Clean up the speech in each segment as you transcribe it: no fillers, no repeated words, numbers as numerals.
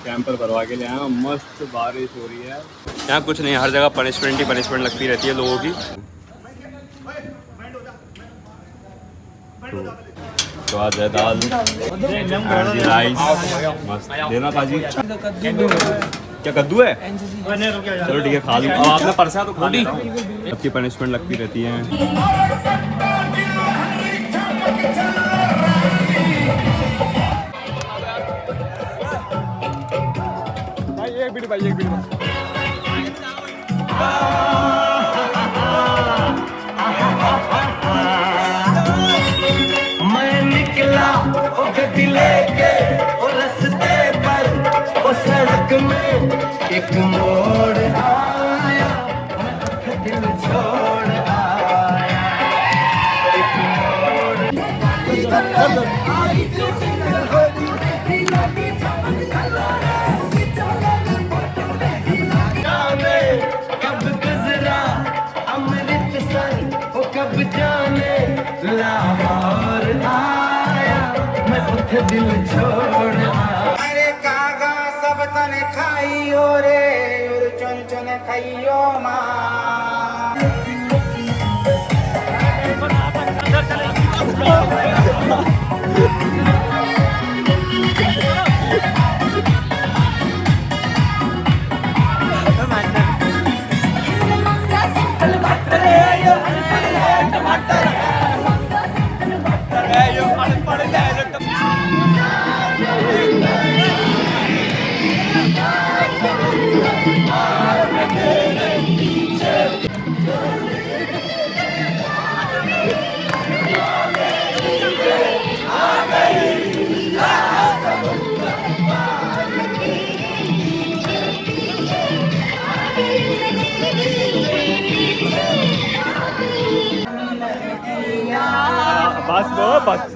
Camper भरवा के ले आया, मस्त बारिश हो रही है यहाँ। कुछ नहीं, हर जगह पनिशमेंट ही पनिशमेंट लगती रहती है लोगों की। तो आज है दाल राइस, मस्त देना ताजी। क्या कद्दू है? चलो ठीक है, खा लूँ। अब आपने परसा तो खा लेता हूँ। सबकी पनिशमेंट लगती रहती है। भाई एक मिनट मैं निकला ओ गड्डी लेके ओ रास्ते पर ओ सड़क में एक मोड़ आया, दिल छोड़ आया एक मोड़। कब गुजरा अमृतसर ओ कब जाने लाहौर आया, मैं उठे दिल छोड़ आया। अरे कागा सब तने खाइयो रे और चुन चुन खाइयो माँ। बस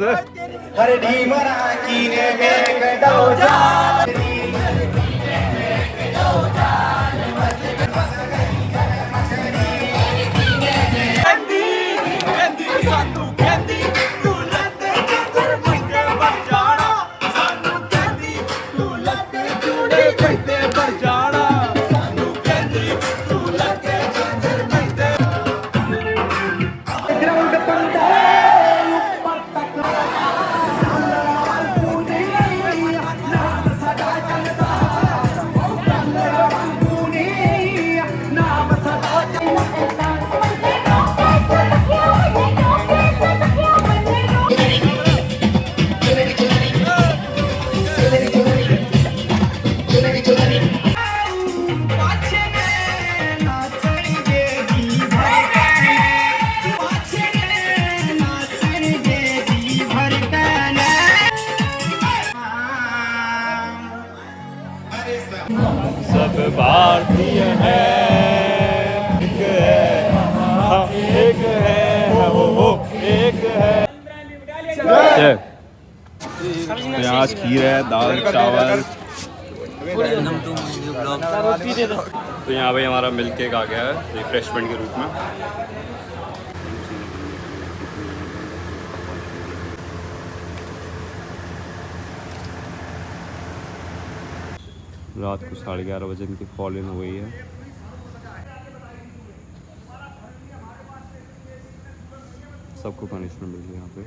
हर ढीमरा कीने में गडो जा। सब भारतीय है, एक है वो एक है। तो यहाँ खीर है, दाल चावल। तो यहाँ भाई हमारा मिल्क केक आ गया है रिफ्रेशमेंट के रूप में। रात को 11:30 बजे इनकी फॉल इन हो गई है। सबको पनिशमेंट मिल गई यहाँ पे।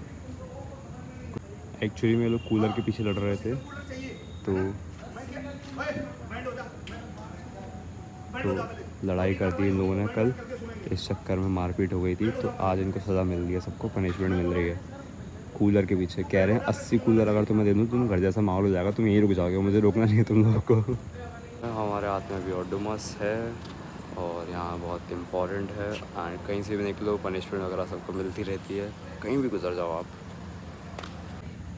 एक्चुअली में लोग कूलर के पीछे लड़ रहे थे, तो लड़ाई कर दी इन लोगों ने कल, इस चक्कर में मारपीट हो गई थी। तो आज इनको सज़ा मिल रही है, सबको पनिशमेंट मिल रही है। कूलर के पीछे कह रहे हैं 80 कूलर अगर तुम्हें दे दूँ तुम घर जैसा माहौल हो जाएगा, तुम यहीं रुक जाओगे, मुझे रोकना नहीं है तुम लोगों को। हमारे हाथ में भी ऑडोमस है और यहाँ बहुत इम्पॉर्टेंट है। एंड कहीं से भी निकलो पनिशमेंट वगैरह सबको मिलती रहती है, कहीं भी गुजर जाओ आप।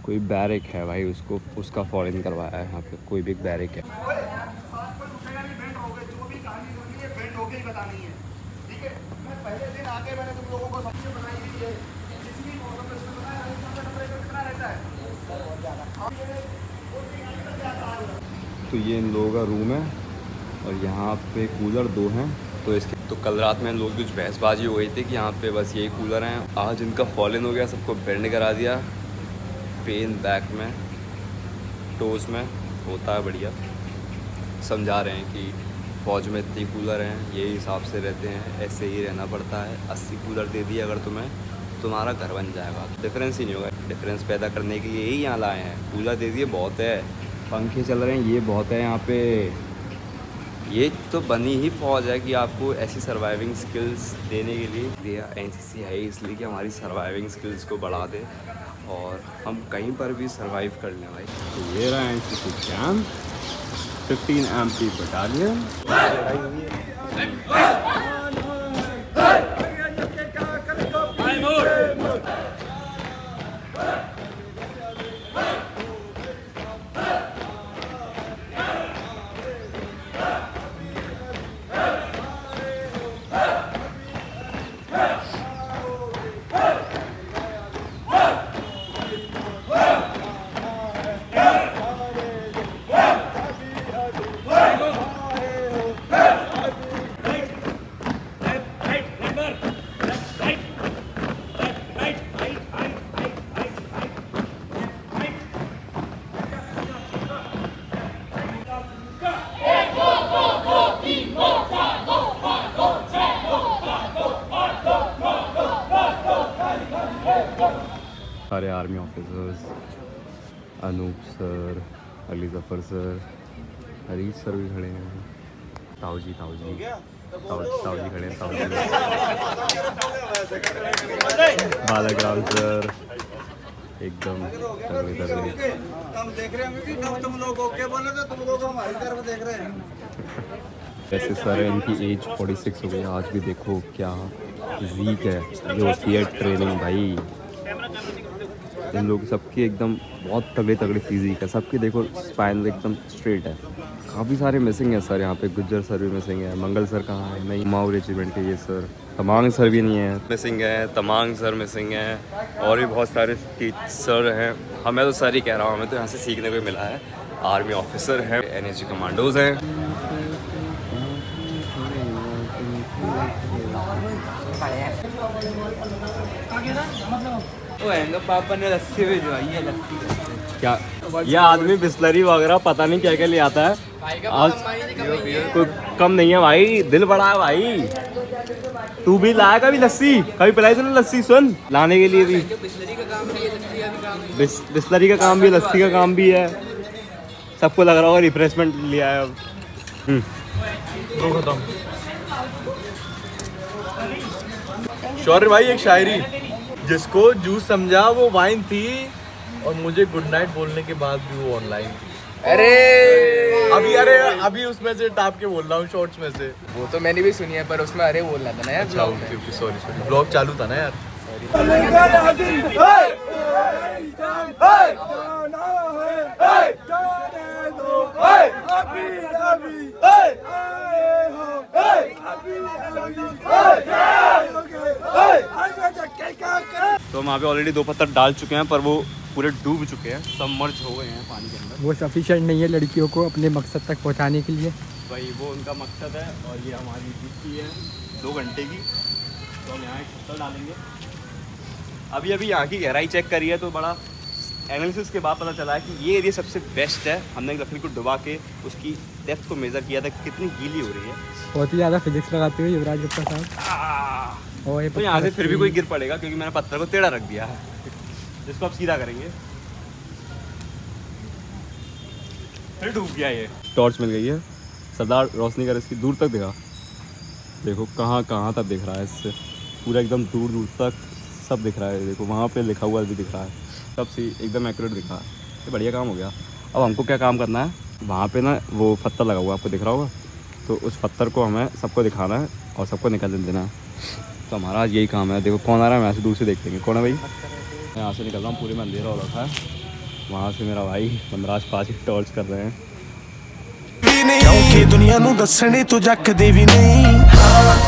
कोई बैरिक है भाई, उसको उसका फॉरेन करवाया है यहाँ पे, कोई भी बैरिक है। तो ये इन लोगों का रूम है और यहाँ पे कूलर 2 हैं। तो कल रात में इन लोग कुछ बहसबाजी हो गई थी कि यहाँ पे बस यही कूलर हैं। आज इनका फॉलन हो गया, सबको बेंड करा दिया पेन बैक में, टोज में होता है बढ़िया। समझा रहे हैं कि फ़ौज में इतने कूलर हैं, यही हिसाब से रहते हैं, ऐसे ही रहना पड़ता है। 80 कूलर दे दिए अगर तुम्हें, तुम्हारा घर बन जाएगा। डिफरेंस ही नहीं होगा। डिफरेंस पैदा करने के लिए ही यहाँ लाए हैं। कूलर दे दिए बहुत है, पंखे चल रहे हैं ये बहुत है यहाँ पे। ये तो बनी ही फ़ौज है कि आपको ऐसी सर्वाइविंग स्किल्स देने के लिए दिया। एनसीसी है इसलिए कि हमारी सर्वाइविंग स्किल्स को बढ़ा दे और हम कहीं पर भी सर्वाइव कर लें भाई। तो ये रहा एनसीसी कैंप, 15 MP बटालियन। सारे army officers, Anup sir, Ali Zafar sir, Harish sir भी खड़े हैं, ताऊजी खड़े हैं, ताऊजी बालक राम सर एकदम तगड़े। हम देख रहे होंगे कि कब तुम लोग ओके बोले तो तुम लोग हमारी तरफ देख रहे हैं। वैसे सर है, इनकी एज 46 हो गई, आज भी देखो क्या फिज़ीक है, जो होती है ट्रेनिंग भाई। इन लोग सबकी एकदम बहुत तगड़े फिज़ीक है सबकी। देखो स्पाइन एकदम स्ट्रेट है। काफ़ी सारे मिसिंग है सर यहाँ पे। गुज्जर सर भी मिसिंग है, मंगल सर कहाँ है, नहीं माऊ रेजिमेंट के ये सर, तमांग सर भी नहीं है, मिसिंग है, तमांग सर मिसिंग है, और भी बहुत सारे सर हैं। हमें तो सर ही कह रहा हूँ, हमें तो यहाँ से सीखने को मिला है। आर्मी ऑफिसर हैं, NSG कमांडोज हैं। पापा ने लस्सी भिजवाई है, लस्सी क्या ये आदमी बिस्लरी वगैरह पता नहीं क्या क्या ले आता है। आज कोई कम नहीं है भाई, दिल बड़ा है भाई। तू भी लाया कभी लस्सी, कभी पिलाई तूने लस्सी? सुन, लाने के लिए भी बिस्लरी का काम भी है, लस्सी का काम भी है। सबको लग रहा होगा रिफ्रेशमेंट लिया है अब। शौर्य भाई, एक शायरी, जिसको जूस समझा वो वाइन थी, और मुझे गुड नाइट बोलने के बाद भी वो ऑनलाइन थी। अभी उसमें से टाप के बोल रहा हूँ, शॉर्ट्स में से। वो तो मैंने भी सुनी है, पर उसमें अरे बोलना था ना यार। अच्छा ओके, सॉरी, ब्लॉग चालू था ना यार। तो वहाँ पे ऑलरेडी 2 पत्थर डाल चुके हैं, पर वो पूरे डूब चुके हैं, सबमर्ज हो गए हैं पानी के अंदर। वो सफिशिएंट नहीं है लड़कियों को अपने मकसद तक पहुंचाने के लिए। भाई वो उनका मकसद है, और ये हमारी ड्यूटी है 2 घंटे की। तो हम यहाँ एक पत्थर डालेंगे। अभी यहाँ की गहराई चेक करी है, तो बड़ा एनालिसिस के बाद पता चला है कि ये एरिया सबसे बेस्ट है। हमने लकड़ी को डुबा के उसकी डेप्थ को मेज़र किया था कितनी गीली हो रही है। बहुत ही ज़्यादा फिजिक्स लगाते हुए युवराज गुप्ता साहब। और तो यहाँ से फिर भी कोई गिर पड़ेगा, क्योंकि मैंने पत्थर को टेढ़ा रख दिया है, जिसको अब सीधा करेंगे। फिर डूब गया ये। टॉर्च मिल गई है, सरदार रोशनी कर इसकी दूर तक दिखा। देखो कहाँ तक दिख रहा है, इससे पूरा एकदम दूर तक सब दिख रहा है। देखो वहाँ पे लिखा हुआ भी दिख रहा है, सब सी एकदम एक्यूरेट दिख रहा है। ये बढ़िया काम हो गया। अब हमको क्या काम करना है, वहाँ पे ना वो पत्थर लगा हुआ आपको दिख रहा होगा, तो उस पत्थर को हमें सबको दिखाना है और सबको निकल देना है। तो हमारा आज यही काम है। देखो कौन आ रहा है, हम यहाँ से दूर से देख लेंगे। कौन है भाई? मैं यहाँ से निकल रहा हूँ, पूरे में अंधेरा हो रखा है। वहाँ से मेरा भाई मनराज पाजी टॉर्च कर रहे हैं। क्योंकि दुनिया नू दसणे तो जक देवी नहीं।